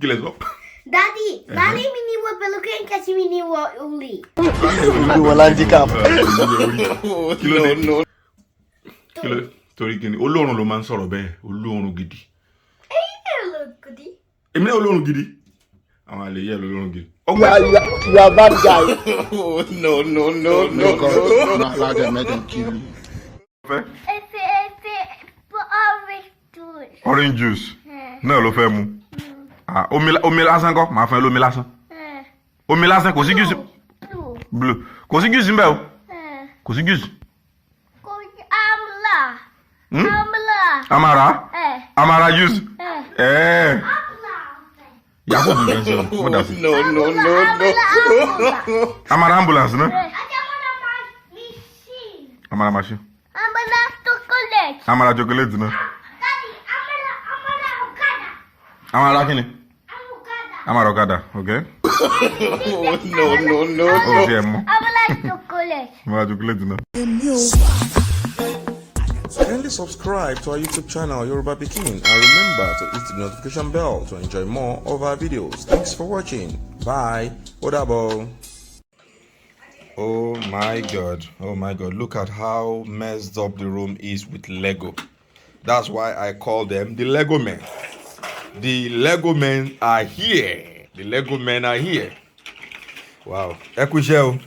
Kí lẹ sọ? Daddy, Daddy mi ni wo pẹ̀lú kẹ́ńkẹ́sì mi ni wo uli. Olúwa handicap. Kí ló dé? Kí ló dé? Torí kíni olóòrùn ló máa ń sọ̀rọ̀ bẹ́ẹ̀, olóòrùn gidi. Gidi. Èmi náà olóòrùn gidi. Àwọn àlè yẹ olóòrùn gidi. You are bad guy. No. Not allow them, make them kill you. Orange juice. Náà ló fẹ́ mu. Ah, omi lásán kọ́, màá fẹ́ lómi lásán. Omi lásán kò sí juice. Blue. Kò sí juice ńbẹ̀ o. Kò sí juice. Amara. Amara juice. Yakubu Benson. What does it? No. Amara ambulance, no? Amara machine. Chocolate. Amara chocolate, no? Daddy, Okada. Amara kini? Amara Okada, okay? No. Okay, mo. Chocolate. Amara chocolate, no? Kindly subscribe to our YouTube channel Yoruba Pikin and remember to hit the notification bell to enjoy more of our videos. Thanks for watching. Bye. Odabo. Oh my god, look at how messed up the room is with Lego. That's why I call them the Lego men. The Lego men are here. The Lego men are here. Wow. Equishel.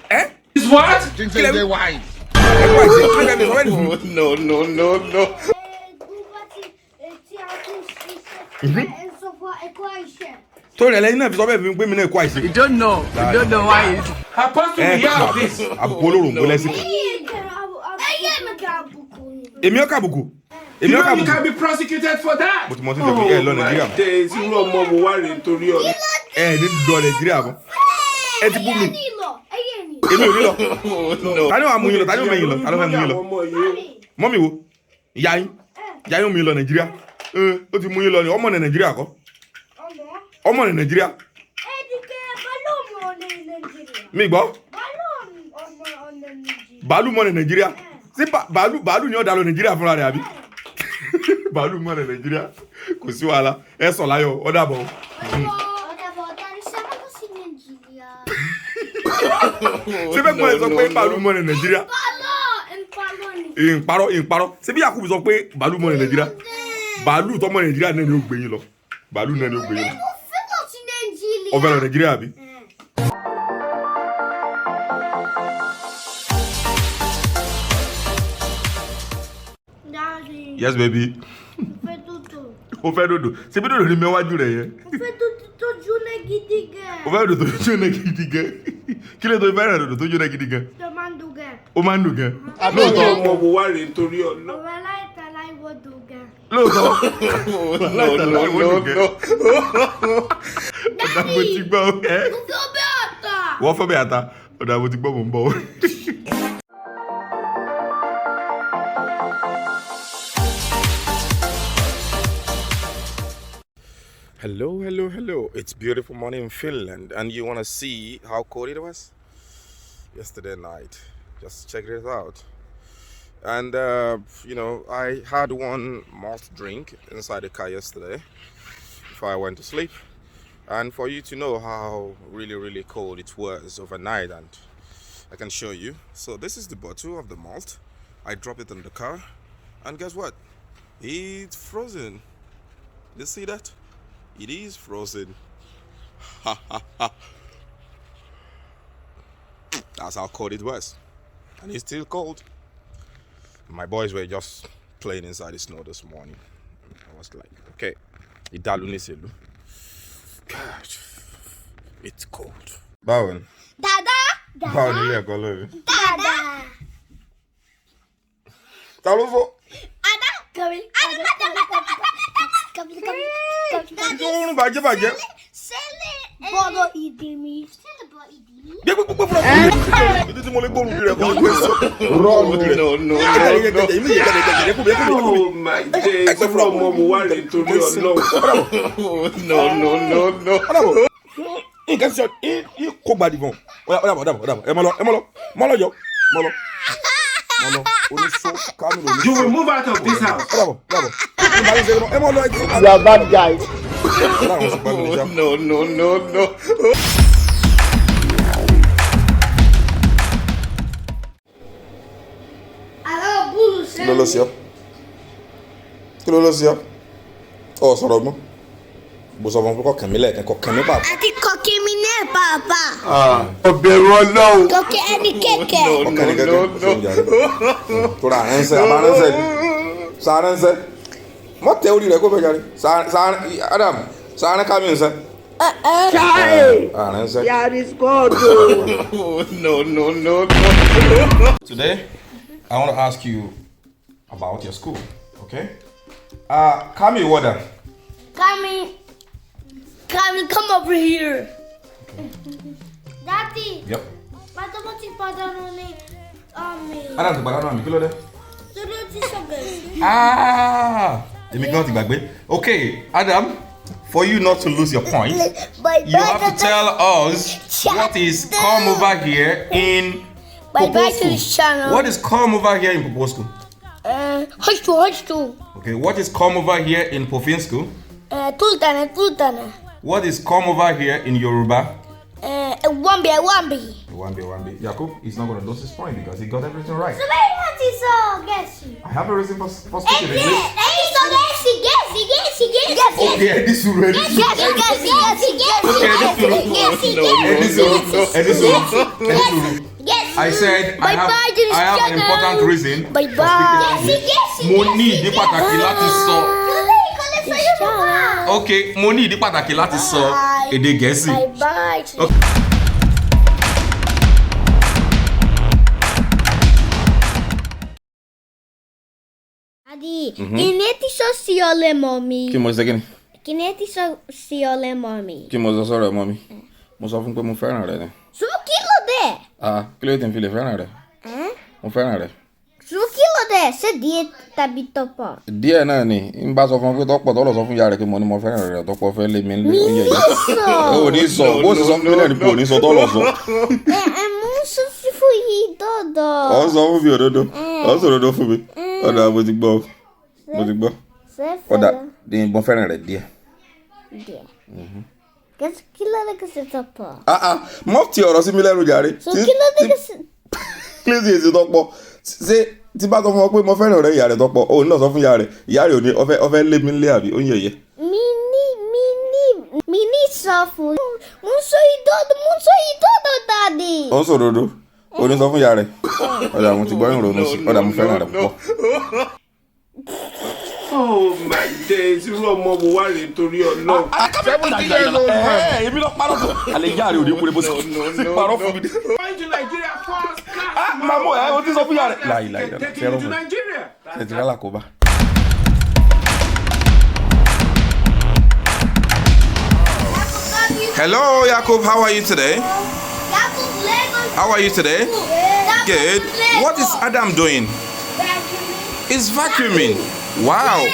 Eh? Is what? Think they wise. No. Torí ẹlẹ́yìn náà fi sọ bẹ́ẹ̀ fi ń pè mí náà kó àìsí. You don't know why. Supposed to be out of this. Àbùkù olóró ń gbọ́ lẹ́sìn. Èmi ọkà àbùkù. You know you can be prosecuted for that. Mo ti mọ sí ìjọba ẹ lọ Nàìjíríà mọ́. Days, irú ọmọ wo wá rè nítorí ọ̀la. Ẹ ní lọ Nàìjíríà mọ́. Ẹ ti bú mi. Èmi ò ní lọ. Tani wàá mú yín lọ? Tani ò mẹ́yìn lọ? Tani ò fẹ́ mú yín lọ? Mọ́mì wo? Ìyá yín. Ìyá yín ò mú yín lọ Nàìjíríà. Ó ti mú yín lọ ni ọmọ ní Nàìjíríà kọ́. Ọmọ ní Nàìjíríà. Mi gbọ́. Bàálù mọ́ ní Nàìjíríà. Ṣé bàálù ni ó dá lọ Nàìjíríà fúnra rẹ̀ àbí? Bàálù mọ́ ní Nàìjíríà. Kò sí wàhálà. Ẹ sọ̀ láyọ̀, ó dàbọ̀. Ṣé bẹ́ẹ̀ kọ́ ẹ sọ pé bàálù mọ́ ní Nàìjíríà? Ìparọ́. Ṣé bí Yakubu sọ pé bàálù mọ́ ní Nàìjíríà? Bàálù tó mọ́ ní Nàìjíríà náà ni ó gbé yín lọ. Bàálù náà ni ó gbé yín lọ. Ó fẹ́ lọ Nàìjíríà àbí? Daddy. Yes baby. Ó fẹ́ dòdò. Ṣé bí dòdò ni mẹ́wájú rẹ̀ yẹn? Tó jóná gidi gan. Ó fẹ́ dòdò tó jóná gidi gan. Kí ló tó fẹ́ràn dòdò tó jóná gidi gan? Tó máa ń dùn gan. Ó máa ń dùn gan. Lóòótọ́ ọmọ wo wá rè nítorí ọ̀la. Ọ̀rọ̀ aláìta láìwọ́ dùn gan. Lóòótọ́. No. Ọ̀dà mo ti gbọ́ ẹ́. Mo fẹ́ bẹ́ àtà. Wọ́n fẹ́ bẹ́ẹ̀ ata. Ọ̀dà mo ti gbọ́ mò ń bọ̀. Hello. It's beautiful morning in Finland, and you want to see how cold it was yesterday night. Just check it out. And I had one malt drink inside the car yesterday before I went to sleep, and for you to know how really cold it was overnight, and I can show you. So this is the bottle of the malt. I dropped it in the car, and guess what? It's frozen. You see that? It is frozen. That's how cold it was. And it's still cold. My boys were just playing inside the snow this morning. I was like, okay. God, it's cold. Bowen. Dada. Bowen, Dada. Talufo. Ada. Don't bàjẹ́. Bọ́dọ̀ ìdí mi. Gbé gbogbo fúnra fún mi. Ìdí tí mo lè gbóòrùn rẹ̀ kọ́ gbé sọ. No. Oh my days, irú ọmọ wo wá rè nítorí ọ̀la. No. Nǹkan sọ kó gbadì gan. Ọ̀dàbọ̀. Ẹ mọ́ lọ. You will move out of this house. You are bad guy. No. Kí ló lọ sí ọ? Ọ sọ̀rọ̀ gbọ́n. Bó sọ fún kọ́ kàn mí lẹ́ẹ̀kan kọ́ kàn mí pàpà. Àti kọ̀kí mi ní pàápàá. Ọbẹ̀rù Ọlọ́run. Kọ̀kí ẹni kẹ̀kẹ́. Ọkàn ní kẹ́kẹ́ ṣe ń jàre. Tóra àrẹ́nsẹ́ àbárẹ́nsẹ́ ni. Sàrẹ́nsẹ́. Mọ tẹ orí rẹ̀ kó bẹ̀ jàre. Adam sàrẹ́ ká mi ń sẹ́. Àrẹ́nsẹ́. That is God. No. Today, I want to ask you about your school, okay? Kami Wada. Kami, come over here. Daddy. Yep. Mathematics padano ni ami. Adam ti padà náà mi kí ló dé? Dúró ti sọ̀gẹ̀. Èmi gan ti gbàgbé. Okay, Adam, for you not to lose your point, you have to tell us what is come over here in Poposku. What is come over here in Poposku? Hoştu. Okay, what is come over here in Pofinsku? Tultana. What is come over here in Yorùbá? Wambi. Wambi. Yakub is not going to lose his point because he got everything right. So wait, what is guess? I have a reason for speaking English. Guess. Okay, this is ready. I said I have an important reason for speaking English. Mo ní ìdí pàtàkì láti sọ. Okay, mo ní ìdí pàtàkì láti sọ èdè Gẹ̀ẹ́sì. Okay. Adi, kineti sosiole mommy. Kí mo ṣe kíni? Kineti sosiole mommy. Kí mo sọ sọ̀rọ̀ mọ́ mi? Mo sọ fún pé mo fẹ́ràn rẹ ni. So kilo de. Kí ló dé tí n fi lè fẹ́ràn rẹ? Mo fẹ́ràn rẹ. So kilo de, ṣé díẹ̀ tàbí tọ́pọ̀? Díẹ̀ náà ni, n bá sọ fún pé tọ́pọ̀ tọ́lọ̀ sọ fún ìyá rẹ̀ pé mo ní mo fẹ́ràn rẹ̀ tọ́pọ̀ fẹ́ lé mi lé oúnjẹ yìí. Ó ní sọ, bó sì sọ fún mi náà ni pé ò ní sọ tọ́lọ̀ sọ. Mo ń sọ fífún yìí dọ́dọ̀. Ó sọ fún mi òdodo, ó sọ òdodo fún mi. Ọ̀dà mo ti gbọ́. Ọ̀dà mo fẹ́ràn rẹ̀ díẹ̀. Kilo de que se tọ́pọ̀. Mọ́ ti ọ̀rọ̀ sí mi lẹ́nu jàre. So kilo de que se. Kí ló sì èsì tọ́pọ̀? Ṣé tí bá sọ fún ọ pé mo fẹ́ràn rẹ̀ ìyá rẹ̀ tọ́pọ̀ òun náà sọ fún ìyá rẹ̀ ò ní ọfẹ́ lé mi lé àbí ó ń yẹ̀yẹ́. Mi ní sọ fún. Mo ń sọ ìdodo daddy. Ó ń sọ òdodo. Ó ní sọ fún ìyá rẹ̀. Ọ̀dà mo ti gbọ́ ìrònú sí. Ọ̀dà mo fẹ́ràn rẹ̀ púpọ̀. Oh my days, irú ọmọ wo wá rèé torí Ọlọ́run. Èmi lọ parọ́ fún mi. Àlẹ́ ìyá rẹ̀ ò ní kúrẹ́ bó ṣe parọ́ fún mi. Going to Nigeria first class. Màmú o ti sọ fún ìyá rẹ̀. Láyìí Taking you to Nigeria. Ṣé ti rálá kó bá? Hello, Yakub. How are you today? How are you today? Good. What is Adam doing? He's vacuuming. Wow.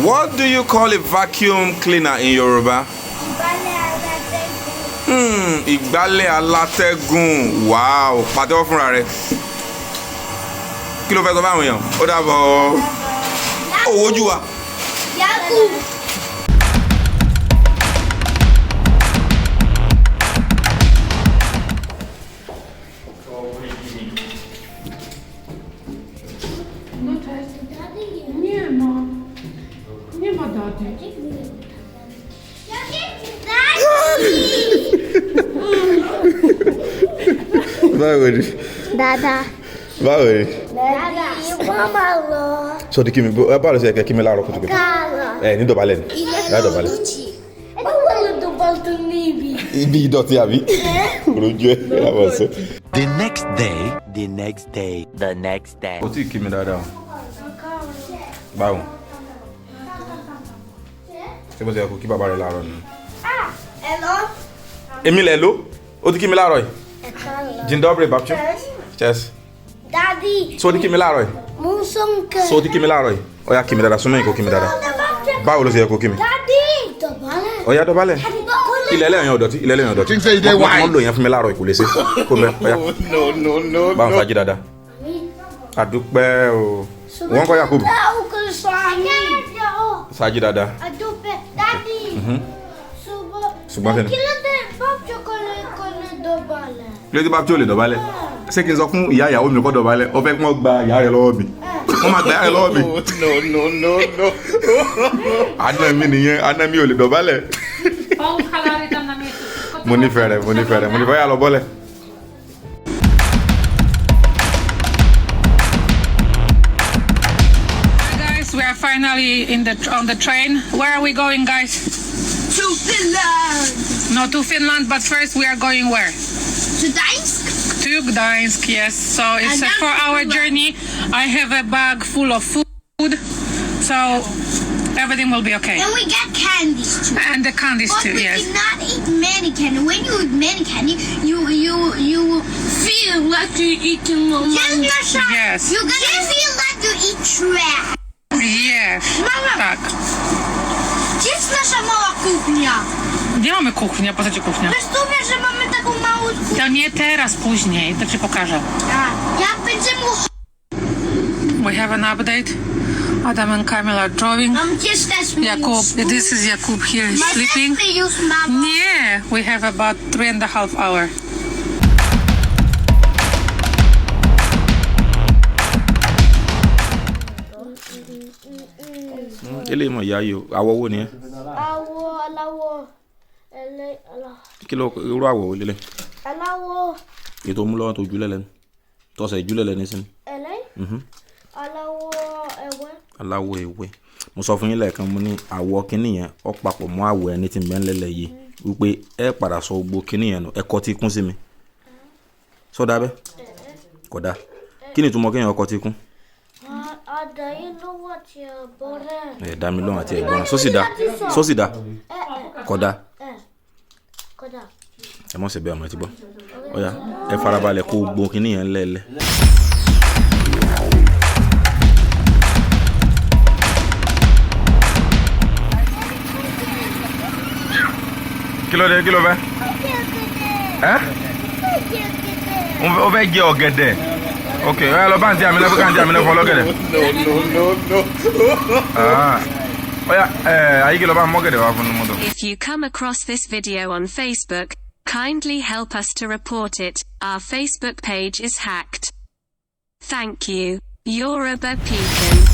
What do you call a vacuum cleaner in Yoruba? Ìgbálẹ̀ alátẹ́gùn. Wow. Pàtẹ́wọ́ fúnra rẹ̀. Kí ló fẹ́ sọ fáwọn èèyàn? Ó dàbọ̀. Ó wojú wa. Nie ma daty. Báwo ni? Dada. Báwo ni? Dada. Mama lọ. Sọ di kí mi báwo ló ṣe kẹ́ kí mi láàárọ̀ kùtùkùtù? Kala. Ní dọ̀bálẹ̀ ni. Ní dọ̀bálẹ̀. Báwo ló dọ̀bọ̀ tó níbi? Ibi ìdọ̀tí àbí? Rojú ẹ̀ lábọ̀ sọ. The next day. Kò tí ì kí mi dáadáa. Báwo? Ṣé bó ṣe yẹ kó kí bàbá rẹ̀ láàárọ̀ ni? Hello. Èmi lẹ̀ ló? Ó ti kí mi láàárọ̀ yìí? Dzień dobry, babciu. Cześć. Daddy. So ti kí mi láàárọ̀ yìí? Mo ń sọ nǹkan. So ti kí mi láàárọ̀ yìí? Ó yá kí mi dáadáa, súnmọ́ yìí kó kí mi dáadáa. Báwo ló ṣe yẹ kó kí mi? Daddy. Dọ̀bálẹ̀. Ó yá dọ̀bálẹ̀. Ilẹ̀ ẹlẹ́yìn ọ̀dọ̀tí, ilẹ̀ ẹlẹ́yìn ọ̀dọ̀tí. Say they Wọ́n lò yẹn fún mi láàárọ̀ yìí kò lè ṣe. Kó bẹ́ẹ̀, ó yá. Báwo ṣáájú dáadáa? Adúpẹ́ o. Wọ́n kọ́ Yakub. Saji dada. Adúpẹ́. Daddy. Ṣùgbọ́n kí ni? Kí ló dé Bábjọ́ kò lè dọ̀bálẹ̀? Kí ló dé Bábjọ́ lè dọ̀bálẹ̀? Ṣé kí n sọ fún ìyá ìyàwó mi kó dọ̀bálẹ̀? Ó fẹ́ kí wọ́n gba ìyá rẹ̀ lọ́wọ́ mi. Wọ́n máa gba ìyá rẹ̀ lọ́wọ́ mi. No. Àná mi nìyẹn, àná mi ò lè dọ̀bálẹ̀. Mo nífẹ̀ẹ́ rẹ̀, yà lọ bọ́lẹ̀. We are finally on the train. Where are we going, guys? To Finland. Not to Finland, but first we are going where? To Gdańsk. To Gdańsk, yes. So it's a 4-hour journey. I have a bag full of food, so everything will be okay. And we get candies too. And the candies But too, we yes. cannot eat many candy. When you eat many candy, you feel like you're eating more. Yes. You're gonna feel like you eat trash. Yes. Mama. Tak. Gdzie jest nasza mała kuchnia? Gdzie mamy kuchnię? Po co ci kuchnia? Wiesz tu wiesz, że mamy taką małą kuchnię? To nie teraz, później. To ci pokażę. Jak będziemy We have an update. Adam and Kamil are driving. Mam gdzieś też Jakub, this is Jakub here sleeping. już mama. Nie, we have about 3.5 hours. Eléyìí mọ̀ ìyá yìí o. Àwọ̀ wo ni ẹ? Àwọ̀ aláwọ̀ Kí ló irú àwọ̀ wo lélẹ̀? aláwọ̀ Ètò mú lọ́wọ́ tó jùlẹ̀ lẹ́nu. Tọ́sẹ̀ jùlẹ̀ lẹ́nu sí ni. aláwọ̀ ewé. Aláwọ̀ ewé. Mo sọ fún yín lẹ́ẹ̀kan mo ní àwọ̀ kíní yẹn ó papọ̀ mọ́ àwọ̀ ẹni tí ń bẹ ńlẹ̀ yìí wípé ẹ padà sọ gbogbo kíní yẹn nù ẹ kọ́ tí kún sí mi. Sọ dá bẹ́? Kò dá. Kí ni ìtumọ̀ kéèyàn ọkọ̀ tí kún? Àdáyé ló wà tí a bọ̀rẹ̀. Ẹ dá mi lóhùn àti ẹ̀gbọ́n. Sósì dá. Kò dá. Kódà. Ẹ mọ̀ sí bẹ́ẹ̀ ọmọ ẹ ti gbọ́. Ọ̀ya ẹ farabalẹ̀ kó gbogbo kíní yẹn lẹ́lẹ̀. Kí ló dé? Kí ló fẹ́? Ẹ́? Ó fẹ́ jẹ ọ̀gẹ̀dẹ̀. Ok, ọ̀ya lọ bá ń tí àmì lẹ́fọ́ ká ń tí àmì lẹ́fọ́ ọlọ́gẹ̀dẹ̀. Ọ̀ya ayíkí lọ bá ń mọ́gẹ̀dẹ̀ wá fún mọ́tò. If you come across this video on Facebook, kindly help us to report it. Our Facebook page is hacked. Thank you. Yoruba Pikin.